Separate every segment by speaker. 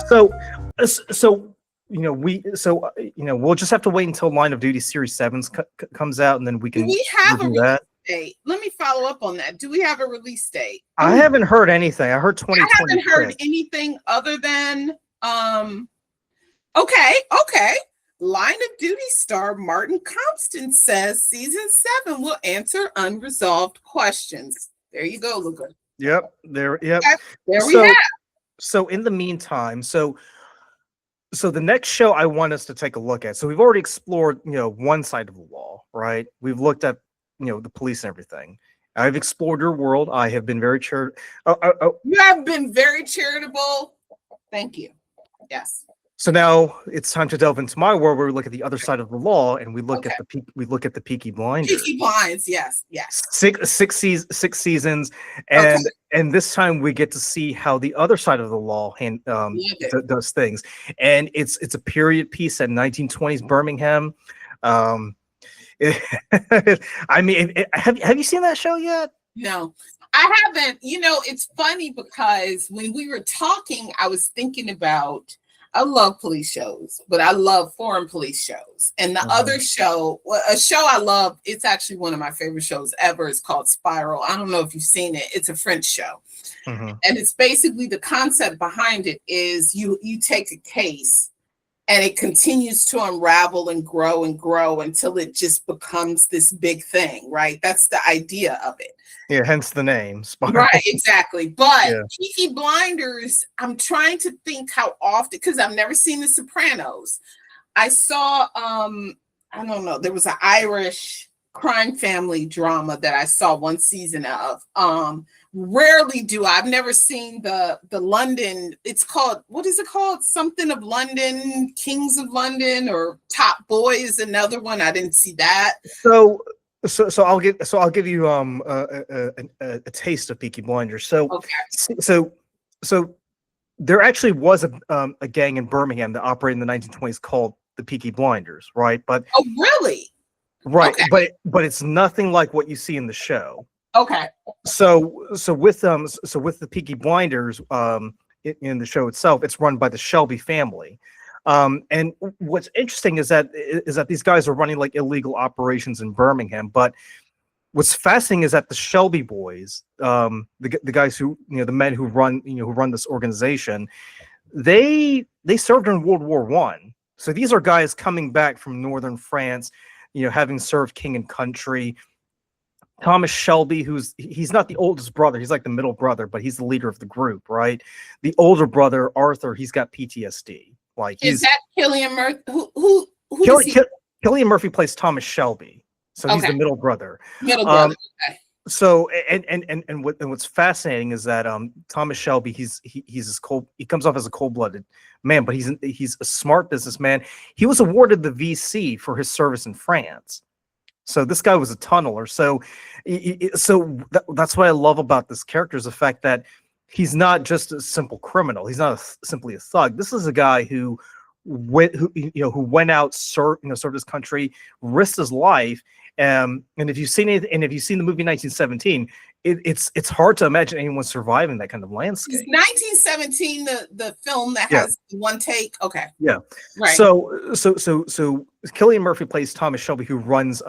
Speaker 1: So, so we'll just have to wait until Line of Duty Series 7 comes out, and then we can.
Speaker 2: Do we have a release date? Let me follow up on that. Do we have a release date?
Speaker 1: I haven't heard anything. I heard 2020.
Speaker 2: I haven't heard anything other than okay. Line of Duty star Martin Compton says season 7 will answer unresolved questions. There you go, Luka.
Speaker 1: Yep. There we have. So in the meantime, so the next show I want us to take a look at. So we've already explored, one side of the law, right? We've looked at, the police and everything. I've explored your world. I have been very charitable.
Speaker 2: You have been very charitable. Thank you. Yes.
Speaker 1: So now it's time to delve into my world, where we look at the other side of the law, and we look at the Peaky Blinders.
Speaker 2: Peaky Blinders, yes.
Speaker 1: Six seasons, and this time we get to see how the other side of the law does things. And it's a period piece at 1920s Birmingham. I mean, have you seen that show yet?
Speaker 2: No, I haven't. It's funny because when we were talking, I was thinking about. I love police shows, but I love foreign police shows. And the other show, a show I love, it's actually one of my favorite shows ever. It's called Spiral. I don't know if you've seen it. It's a French show. And it's basically, the concept behind it is you take a case and it continues to unravel and grow until it just becomes this big thing, right? That's the idea of it.
Speaker 1: Yeah, hence the name. Spiral.
Speaker 2: Right, exactly. But Peaky Blinders, I'm trying to think how often, because I've never seen The Sopranos. I saw, I don't know, there was an Irish crime family drama that I saw one season of. Rarely do I've never seen the London, it's called, what is it called? Something of London, Kings of London, or Top Boy is another one. I didn't see that.
Speaker 1: So I'll give you a taste of Peaky Blinders. So there actually was a gang in Birmingham that operated in the 1920s called the Peaky Blinders, right? But
Speaker 2: really?
Speaker 1: Right, okay. but it's nothing like what you see in the show.
Speaker 2: Okay.
Speaker 1: So with the Peaky Blinders in the show itself, it's run by the Shelby family. And what's interesting is that these guys are running like illegal operations in Birmingham. But what's fascinating is that the Shelby boys, the guys who, the men who run this organization, they served in World War I. So these are guys coming back from northern France, having served king and country. Thomas Shelby, he's not the oldest brother, he's like the middle brother, but he's the leader of the group, right? The older brother, Arthur, he's got PTSD.
Speaker 2: Is that Cillian Murphy?
Speaker 1: Cillian Murphy plays Thomas Shelby, so he's the middle brother.
Speaker 2: Okay.
Speaker 1: So what's fascinating is that Thomas Shelby, he comes off as a cold-blooded man, but he's a smart businessman. He was awarded the VC for his service in France. So this guy was a tunneler. So that's what I love about this character, is the fact that he's not just a simple criminal. He's not simply a thug. This is a guy who went out, served his country, risked his life. And if you've seen it, and if you've seen the movie 1917, it's hard to imagine anyone surviving that kind of landscape.
Speaker 2: Is 1917 the film that has one take? Okay.
Speaker 1: Yeah.
Speaker 2: Right.
Speaker 1: So Cillian Murphy plays Thomas Shelby, who runs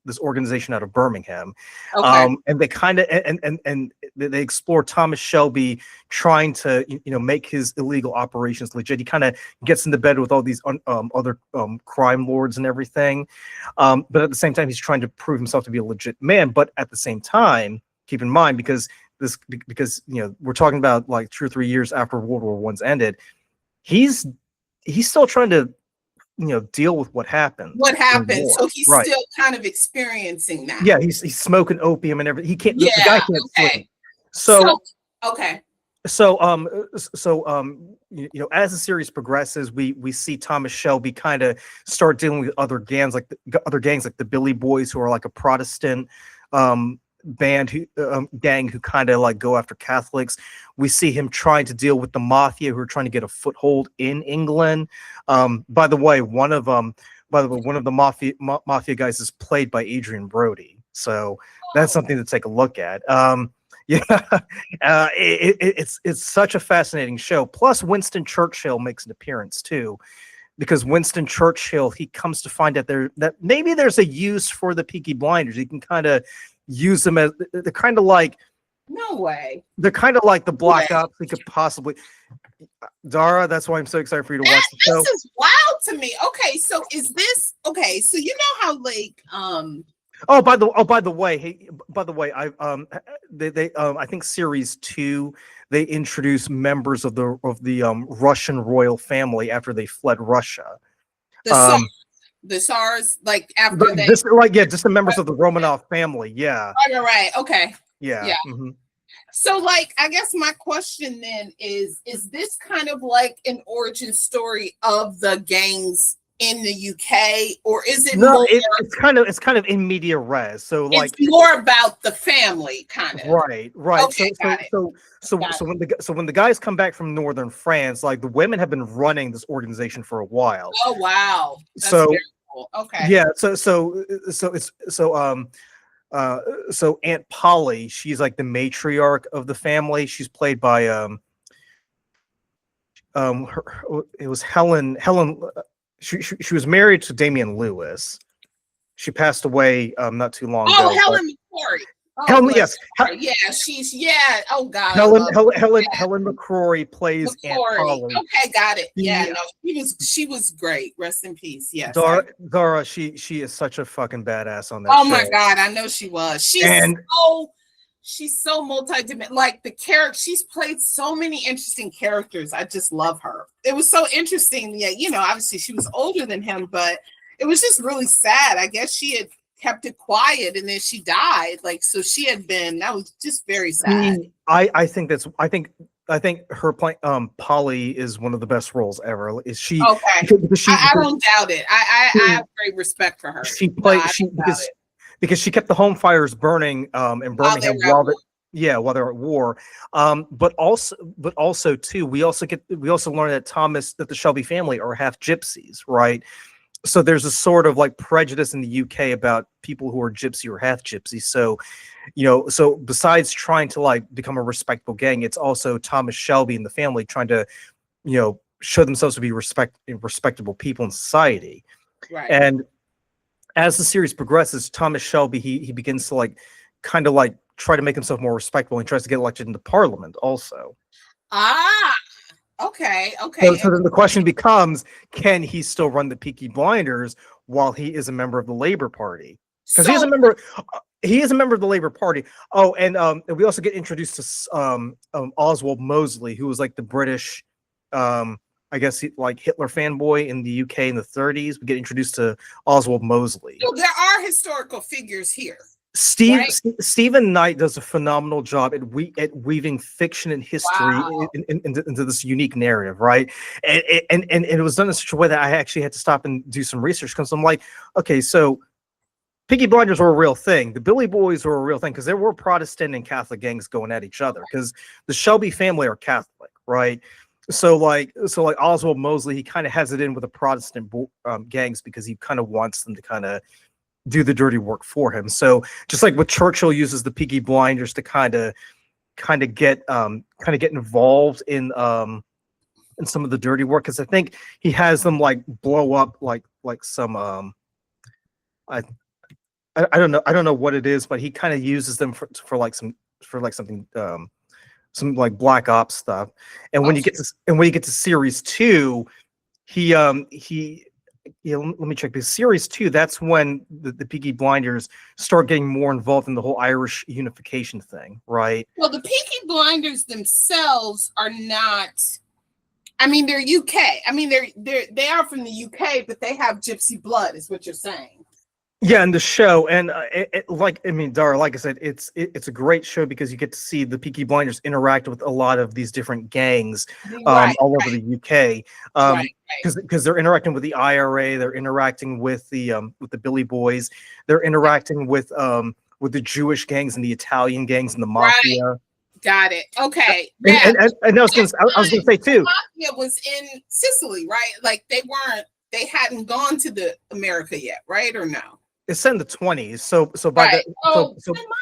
Speaker 1: this organization out of Birmingham.
Speaker 2: Okay.
Speaker 1: And they kind of and they explore Thomas Shelby trying to make his illegal operations legit. He kind of gets into bed with all these other crime lords and everything, but at the same time he's trying to prove himself to be a legit man. But at the same time, keep in mind, because we're talking about like 2 or 3 years after World War I's ended, he's still trying to deal with what happened.
Speaker 2: So he's still kind of experiencing that.
Speaker 1: Yeah, he's smoking opium and everything. He can't.
Speaker 2: Yeah,
Speaker 1: the guy can't sleep.
Speaker 2: So okay.
Speaker 1: So as the series progresses, we see Thomas Shelby kind of start dealing with other gangs like the Billy Boys, who are like a Protestant gang who kind of like go after Catholics. We see him trying to deal with the mafia, who are trying to get a foothold in England. By the way, one of the mafia guys is played by Adrian Brody, so that's something to take a look at. Yeah, it's such a fascinating show. Plus, Winston Churchill makes an appearance too, because Winston Churchill, he comes to find out that maybe there's a use for the Peaky Blinders. He can kind of use them as they're kind of like
Speaker 2: No way.
Speaker 1: they're kind of like the Black
Speaker 2: Yeah.
Speaker 1: Ops. He could possibly Dara. That's why I'm so excited for you to watch the
Speaker 2: This
Speaker 1: show.
Speaker 2: is wild to me. Okay, so is this okay? So you know how like
Speaker 1: By the way, hey, by the way, I think series 2 they introduced members of the Russian royal family after they fled Russia.
Speaker 2: the SARS,
Speaker 1: Um,
Speaker 2: the SARS, like after they
Speaker 1: just like yeah, just the members of the Romanov family. Yeah,
Speaker 2: right. Okay.
Speaker 1: yeah.
Speaker 2: Yeah.
Speaker 1: Mhm.
Speaker 2: So like I guess my question then is this kind of like an origin story of the gangs in the UK, or is it
Speaker 1: No,
Speaker 2: more
Speaker 1: it's kind of in media res. So like
Speaker 2: it's more about the family kind of?
Speaker 1: right.
Speaker 2: Okay, got it. Got
Speaker 1: So when the guys come back from northern France, like the women have been running this organization for a while.
Speaker 2: Oh wow. That's
Speaker 1: So
Speaker 2: very cool. Okay.
Speaker 1: yeah, so Aunt Polly, she's like the matriarch of the family. She's played by it was Helen. She was married to Damian Lewis. She passed away not too long ago.
Speaker 2: Oh, Helen McCrory. Oh,
Speaker 1: Helen,
Speaker 2: bless
Speaker 1: yes,
Speaker 2: her. Yeah, yeah. Oh God, I
Speaker 1: Helen
Speaker 2: love
Speaker 1: Helen
Speaker 2: her.
Speaker 1: Helen
Speaker 2: Yeah.
Speaker 1: Helen McCrory plays Aunt
Speaker 2: McCrory.
Speaker 1: Polly.
Speaker 2: Okay, got it. Yeah,
Speaker 1: Yeah.
Speaker 2: no, she was great. Rest in peace. Yes.
Speaker 1: Dara, she is such a fucking badass on that
Speaker 2: Oh
Speaker 1: show.
Speaker 2: my God, I know she was. She's so multi-dimensional. Like the character, she's played so many interesting characters. I just love her. It was so interesting. Yeah, obviously she was older than him, but it was just really sad. I guess she had kept it quiet and then she died. Like, so she had been, that was just very sad.
Speaker 1: I think her playing Polly is one of the best roles ever. Is she?
Speaker 2: Okay.
Speaker 1: Because
Speaker 2: I don't doubt it. I have great respect for her.
Speaker 1: She played because she kept the home fires burning in Birmingham while they're at war. But also too, we also learn that the Shelby family are half gypsies, right? So there's a sort of like prejudice in the UK about people who are gypsy or half gypsy. So, so besides trying to like become a respectable gang, it's also Thomas Shelby and the family trying to, show themselves to be respectable people in society.
Speaker 2: Right.
Speaker 1: And as the series progresses, Thomas Shelby, he begins to like kind of like try to make himself more respectable. He tries to get elected into parliament also.
Speaker 2: Okay.
Speaker 1: So then the question becomes, can he still run the Peaky Blinders while he is a member of the Labour Party? Because he is a member of the Labour Party. Oh, and we also get introduced to Oswald Mosley, who was like the British, I guess like Hitler fanboy in the UK in the 30s. We get introduced to Oswald Mosley.
Speaker 2: So there are historical figures here.
Speaker 1: Stephen Knight does a phenomenal job at weaving fiction and history into this unique narrative, right? And it was done in such a way that I actually had to stop and do some research because I'm like, okay, so Peaky Blinders were a real thing. The Billy Boys were a real thing because there were Protestant and Catholic gangs going at each other because the Shelby family are Catholic, right? So like Oswald Mosley, he kind of has it in with the Protestant gangs because he kind of wants them to kind of do the dirty work for him. So just like what Churchill uses the Peaky Blinders to kind of get involved in some of the dirty work, because I think he has them like blow up like some I don't know what it is, but he kind of uses them for something some like black ops stuff. And when you get to series 2, let me check this. Series 2, that's when the Peaky Blinders start getting more involved in the whole Irish unification thing, right?
Speaker 2: Well, the Peaky Blinders themselves are not. I mean, they're UK. I mean, they are from the UK, but they have gypsy blood, is what you're saying.
Speaker 1: Yeah, in the show, and Dara, like I said, it's a great show because you get to see the Peaky Blinders interact with a lot of these different gangs all over the UK, because they're interacting with the IRA, they're interacting with the Billy Boys, they're interacting with the Jewish gangs and the Italian gangs and the mafia.
Speaker 2: Right. Got it. Okay.
Speaker 1: And I was gonna say too,
Speaker 2: the mafia was in Sicily, right? Like they hadn't gone to America yet, right? Or no?
Speaker 1: It's set in the 20s, so
Speaker 2: they might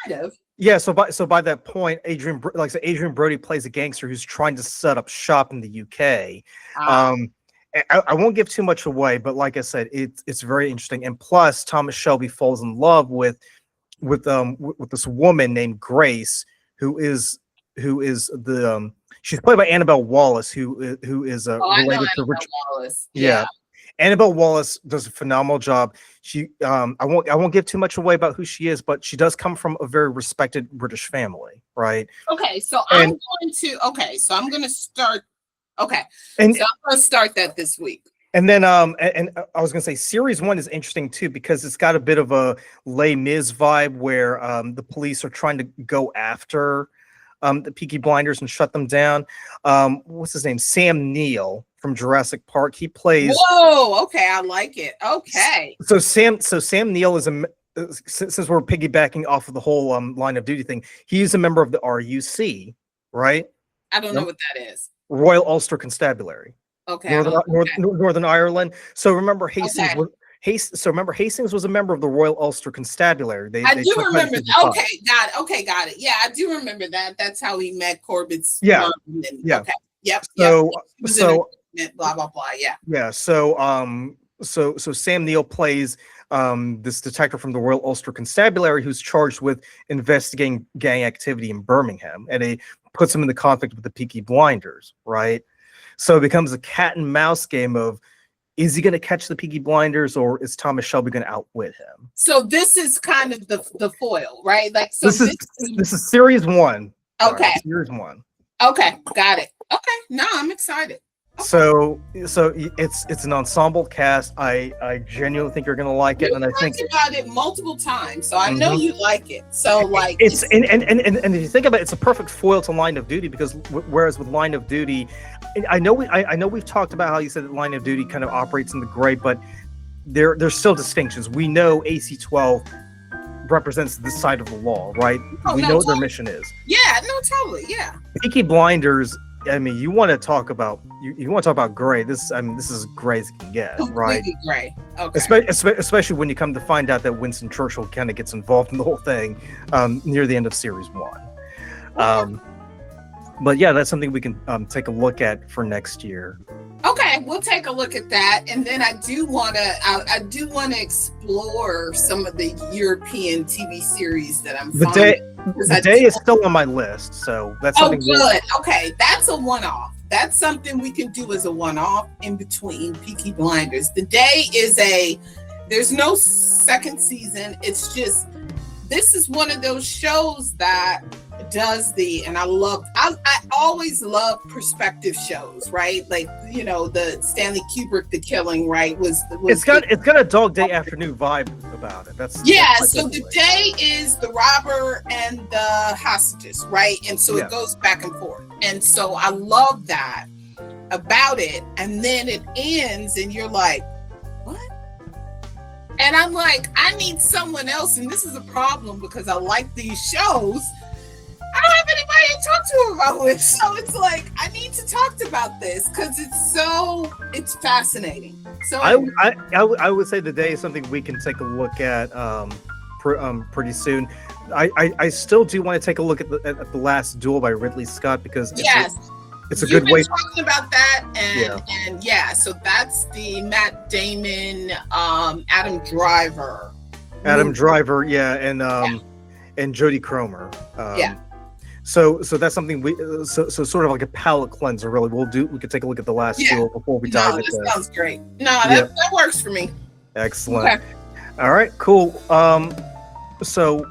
Speaker 2: have.
Speaker 1: Yeah, so by that point, like I said, Adrian Brody plays a gangster who's trying to set up shop in the UK.
Speaker 2: Ah,
Speaker 1: Um, I won't give too much away, but like I said, it's very interesting. And plus, Thomas Shelby falls in love with this woman named Grace, who is she's played by Annabelle Wallace, who is
Speaker 2: oh, I know
Speaker 1: related to
Speaker 2: Annabelle
Speaker 1: Rich.
Speaker 2: Wallace.
Speaker 1: Yeah,
Speaker 2: Yeah.
Speaker 1: Annabelle Wallace does a phenomenal job. She I won't give too much away about who she is, but she does come from a very respected British family, right?
Speaker 2: Okay, so
Speaker 1: And
Speaker 2: I'm going to start. Okay,
Speaker 1: and
Speaker 2: so I'm going to start that this week.
Speaker 1: and then I was gonna say series one is interesting too because it's got a bit of a Les Mis vibe where the police are trying to go after the Peaky Blinders and shut them down. What's his name? Sam Neill from Jurassic Park. He plays.
Speaker 2: Whoa, okay, I like it. Okay.
Speaker 1: So Sam Neill is since we're piggybacking off of the whole line of duty thing, he's a member of the RUC, right?
Speaker 2: I don't know
Speaker 1: No?
Speaker 2: what that is.
Speaker 1: Royal Ulster Constabulary,
Speaker 2: Okay. I don't, okay.
Speaker 1: Northern Ireland. So remember Hastings
Speaker 2: Okay.
Speaker 1: was Hastings was a member of the Royal Ulster Constabulary.
Speaker 2: I
Speaker 1: They
Speaker 2: do
Speaker 1: took
Speaker 2: remember.
Speaker 1: that in 55.
Speaker 2: Okay, got it. Okay, got it. Yeah, I do remember that. That's how he met Corbett's
Speaker 1: Yeah.
Speaker 2: mom. And,
Speaker 1: Yeah.
Speaker 2: Okay. Yep.
Speaker 1: So
Speaker 2: Yep. He was
Speaker 1: so
Speaker 2: in a- blah blah blah. Yeah.
Speaker 1: yeah. So Sam Neill plays this detective from the Royal Ulster Constabulary who's charged with investigating gang activity in Birmingham, and he puts him in the conflict with the Peaky Blinders, right? So it becomes a cat and mouse game of, is he going to catch the Peaky Blinders, or is Thomas Shelby going to outwit him?
Speaker 2: So this is kind of the foil, right? Like so.
Speaker 1: This is series one.
Speaker 2: Okay.
Speaker 1: Right, series one.
Speaker 2: Okay, got it. Okay, no, I'm excited. Okay.
Speaker 1: So it's an ensemble cast. I genuinely think you're going to like it,
Speaker 2: You
Speaker 1: and I think
Speaker 2: about it multiple times, so I know you like it. So like
Speaker 1: it's and if you think about it, it's a perfect foil to Line of Duty because whereas with Line of Duty, I know we've talked about how you said that Line of Duty kind of operates in the gray, but there's still distinctions. We know AC-12 represents this side of the law, right? We know what their mission is.
Speaker 2: Yeah, no, totally, yeah.
Speaker 1: Peaky Blinders. I mean, you want to talk about gray. This is gray as it can get, right?
Speaker 2: Completely gray. Okay.
Speaker 1: Especially when you come to find out that Winston Churchill kind of gets involved in the whole thing near the end of series one. But yeah, that's something we can take a look at for next year.
Speaker 2: Okay, we'll take a look at that, and then I do want to explore some of the European TV series that I'm.
Speaker 1: The day is still on my list, so that's something.
Speaker 2: Oh, good. Okay, that's a one-off. That's something we can do as a one-off in between Peaky Blinders. The day is there's no second season. It's just, this is one of those shows that does and I always love perspective shows, right? Like, you know, the Stanley Kubrick, The Killing, right? It's
Speaker 1: got a Dog Day Afternoon vibe about it. That's
Speaker 2: so the day is the robber and the hostages, right? And so it goes back and forth. And so I love that about it. And then it ends and you're like, what? And I'm like, I need someone else. And this is a problem because I like these shows. I don't have anybody to talk to about it. So it's like, I need to talk about this because it's fascinating. So
Speaker 1: I would say the day is something we can take a look at pretty soon. I still do want to take a look at the Last Duel by Ridley Scott because it's a good way.
Speaker 2: Talking about that and so that's the Matt Damon, Adam Driver.
Speaker 1: Driver, and Jodie Cromer. So that's something so sort of like a palate cleanser, really. We could take a look at the Last Duel before we dive into
Speaker 2: that. Sounds great. No, that works for me.
Speaker 1: Excellent.
Speaker 2: Okay.
Speaker 1: All right, cool. So